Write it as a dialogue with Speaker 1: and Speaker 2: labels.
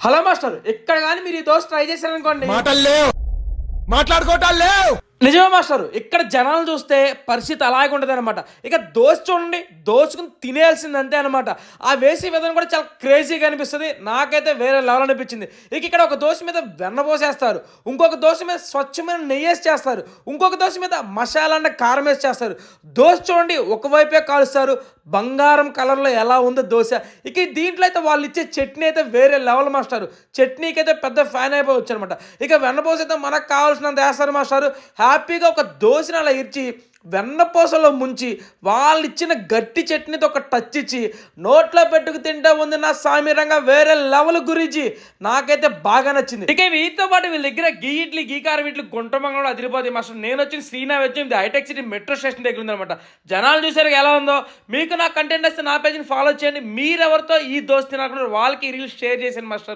Speaker 1: Hello master, ఎక్కడ కానీ మీరు ఈ దోశ ట్రై చేశారనుకోండి,
Speaker 2: మాటలు లేవు, మాట్లాడుకోవటాలు లేవు.
Speaker 1: నిజమే మాస్టర్, ఇక్కడ జనాలు చూస్తే పరిస్థితి అలాగే ఉంటుంది అనమాట. ఇక దోశ చూడండి, దోచుకుని తినేయాల్సింది అంతే అనమాట. ఆ వేసే విధానం కూడా చాలా క్రేజీగా అనిపిస్తుంది. నాకైతే వేరే లెవెల్ అనిపించింది. ఇక ఇక్కడ ఒక దోశ మీద వెన్న పోసేస్తారు, ఇంకొక దోశ మీద స్వచ్ఛమైన నెయ్యి వేసి చేస్తారు, ఇంకొక దోశ మీద మసాలా అంటే కారం వేసి చేస్తారు. దోశ చూడండి, ఒకవైపే కాలుస్తారు, బంగారం కలర్లో ఎలా ఉందో దోశ. ఇక దీంట్లో అయితే వాళ్ళు ఇచ్చే చట్నీ అయితే వేరే లెవెల్ మాస్టర్. చట్నీకి అయితే పెద్ద ఫ్యాన్ అయిపోవచ్చు అనమాట. ఇక వెన్నపోస అయితే మనకు కావాల్సినంత వేస్తారు మాస్టర్. హ్యాపీగా ఒక దోశని అలా ఇచ్చి వెన్నపూసలో ముంచి వాళ్ళు ఇచ్చిన గట్టి చట్నీతో ఒక టచ్ ఇచ్చి నోట్లో పెట్టుకు తింటా ఉంది నా సామిరంగా వేరే లెవెల్ గురించి. నాకైతే బాగా నచ్చింది. ఇక వీటితో పాటు వీళ్ళ దగ్గర గీ ఇడ్లీ, గీ కారం ఇడ్లీ గుంటమంగళంలో అదిరిపోతుంది మాస్టర్. నేను వచ్చిన శ్రీనగర్ ఇది హైటెక్ సిటీ మెట్రో స్టేషన్ దగ్గర ఉందనమాట. జనాలు చూసారు ఎలా ఉందో. మీకు నా కంటెంట్ వస్తే నా పేజ్ని ఫాలో చేయండి. మీరెవరితో ఈ దోశ తినాలనుకుంటారు వాళ్ళకి రీల్స్ షేర్ చేసాను మాస్టర్.